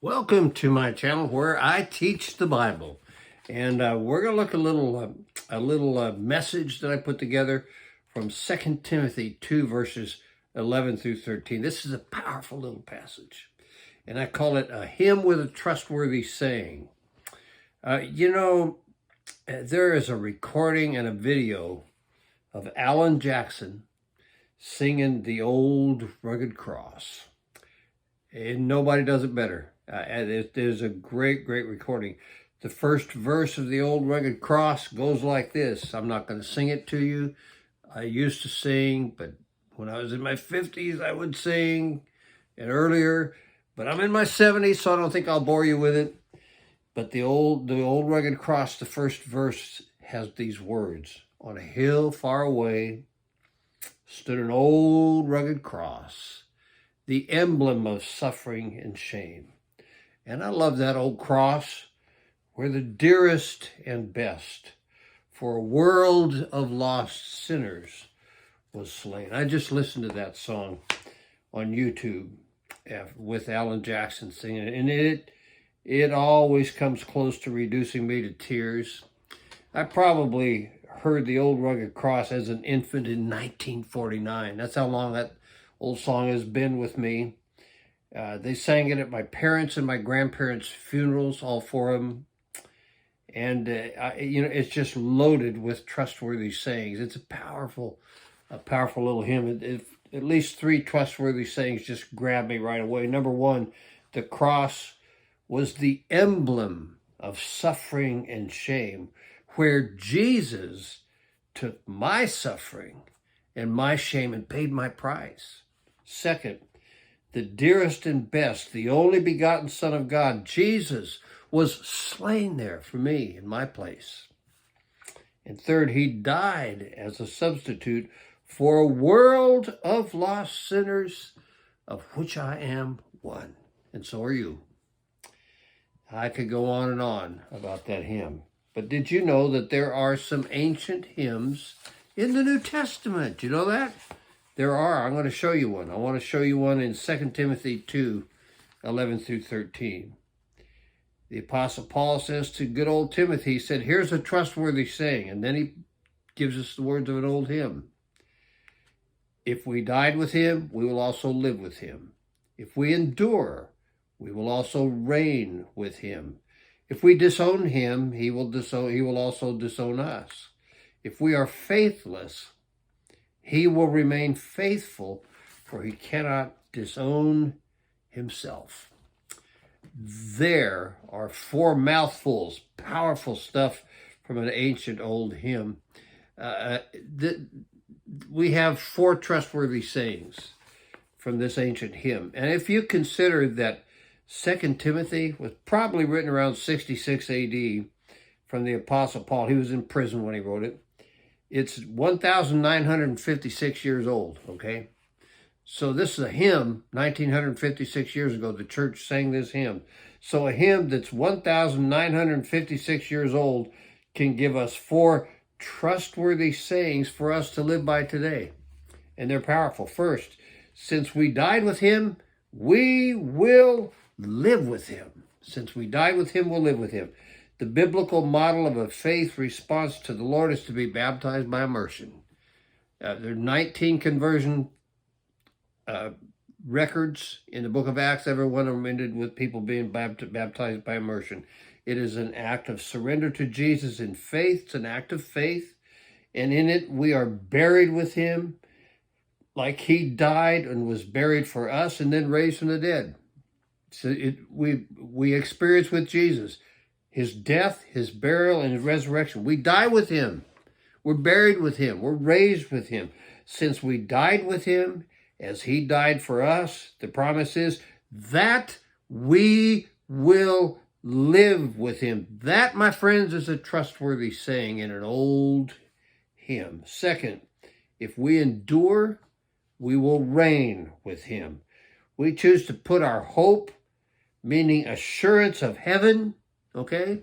Welcome to my channel where I teach the Bible, and we're going to look a little message that I put together from 2 Timothy 2 verses 11 through 13. This is a powerful little passage, and I call it a hymn with a trustworthy saying. There is a recording and a video of Alan Jackson singing the old rugged cross, and nobody does it better. There's a great recording. The first verse of the old rugged cross goes like this. I'm not going to sing it to you. I used to sing, but when I was in my 50s, I would sing, and earlier, but I'm in my 70s, so I don't think I'll bore you with it. But the old rugged cross, the first verse has these words. On a hill far away stood an old rugged cross, the emblem of suffering and shame. And I love that old cross, where the dearest and best for a world of lost sinners was slain. I just listened to that song on YouTube with Alan Jackson singing it, and it always comes close to reducing me to tears. I probably heard the old rugged cross as an infant in 1949. That's how long that old song has been with me. They sang it at my parents' and my grandparents' funerals, all four of them. And, it's just loaded with trustworthy sayings. It's a powerful little hymn. At least three trustworthy sayings just grabbed me right away. Number one, the cross was the emblem of suffering and shame, where Jesus took my suffering and my shame and paid my price. Second, the dearest and best, the only begotten Son of God, Jesus, was slain there for me in my place. And third, he died as a substitute for a world of lost sinners, of which I am one. And so are you. I could go on and on about that hymn. But did you know that there are some ancient hymns in the New Testament? You know that? There are. I'm going to show you one. I want to show you one in 2 Timothy 2, 11 through 13. The Apostle Paul says to good old Timothy, he said, here's a trustworthy saying. And then he gives us the words of an old hymn. If we died with him, we will also live with him. If we endure, we will also reign with him. If we disown him, he will also disown us. If we are faithless, he will remain faithful, for he cannot disown himself. There are four mouthfuls, powerful stuff from an ancient old hymn. We have four trustworthy sayings from this ancient hymn. And if you consider that 2 Timothy was probably written around 66 AD from the Apostle Paul, he was in prison when he wrote it. It's 1,956 years old, okay? So this is a hymn, 1956 years ago, the church sang this hymn. So a hymn that's 1,956 years old can give us four trustworthy sayings for us to live by today. And they're powerful. First, since we died with him, we will live with him. Since we died with him, we'll live with him. The biblical model of a faith response to the Lord is to be baptized by immersion. There are 19 conversion records in the book of Acts. Every one of them ended with people being baptized by immersion. It is an act of surrender to Jesus in faith. It's an act of faith. And in it, we are buried with him like he died and was buried for us and then raised from the dead. So we experience with Jesus his death, his burial, and his resurrection. We die with him. We're buried with him. We're raised with him. Since we died with him, as he died for us, the promise is that we will live with him. That, my friends, is a trustworthy saying in an old hymn. Second, if we endure, we will reign with him. We choose to put our hope, meaning assurance of heaven, okay?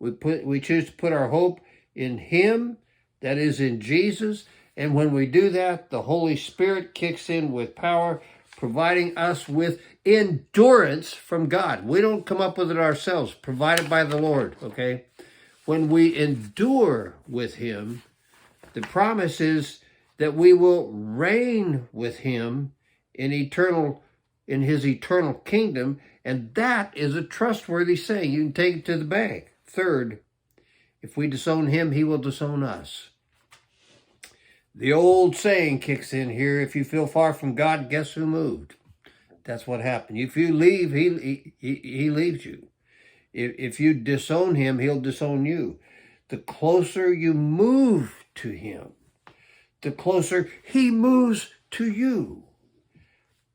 We choose to put our hope in him, that is in Jesus. And when we do that, the Holy Spirit kicks in with power, providing us with endurance from God. We don't come up with it ourselves, provided by the Lord, okay? When we endure with him, the promise is that we will reign with him in his eternal kingdom, and that is a trustworthy saying. You can take it to the bank. Third, if we disown him, he will disown us. The old saying kicks in here: if you feel far from God, guess who moved? That's what happened. If you leave, he leaves you. If you disown him, he'll disown you. The closer you move to him, the closer he moves to you.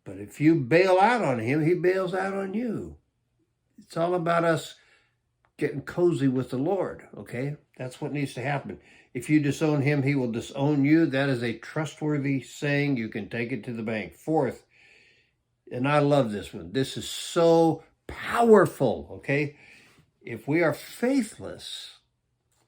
But if you bail out on him, he bails out on you. It's all about us getting cozy with the Lord, okay? That's what needs to happen. If you disown him, he will disown you. That is a trustworthy saying. You can take it to the bank. Fourth, and I love this one. This is so powerful, okay? If we are faithless,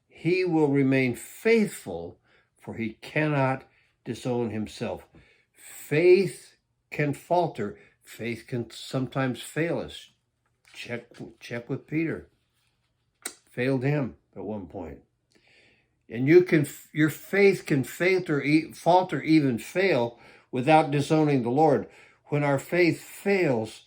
he will remain faithful, for he cannot disown himself. Faith can falter. Faith can sometimes fail us. Check with Peter. Failed him at one point. And your faith can falter, even fail, without disowning the Lord. When our faith fails,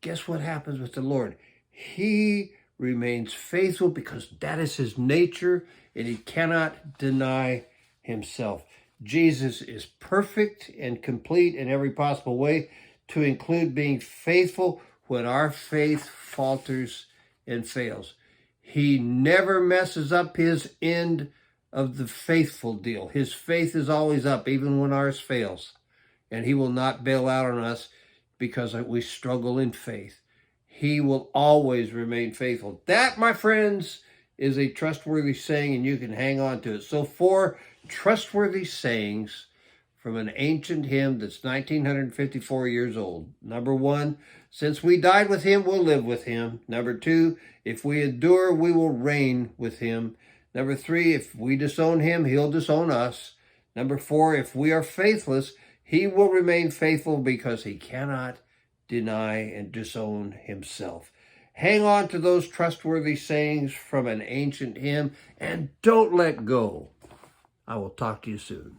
guess what happens with the Lord? He remains faithful because that is his nature, and he cannot deny himself. Jesus is perfect and complete in every possible way, to include being faithful when our faith falters and fails. He never messes up his end of the faithful deal. His faith is always up, even when ours fails. And he will not bail out on us because we struggle in faith. He will always remain faithful. That, my friends, is a trustworthy saying, and you can hang on to it. So 4 trustworthy sayings from an ancient hymn that's 1954 years old. Number 1, since we died with him, we'll live with him. Number 2, if we endure, we will reign with him. Number 3, if we disown him, he'll disown us. Number 4, if we are faithless, he will remain faithful because he cannot deny and disown himself. Hang on to those trustworthy sayings from an ancient hymn and don't let go. I will talk to you soon.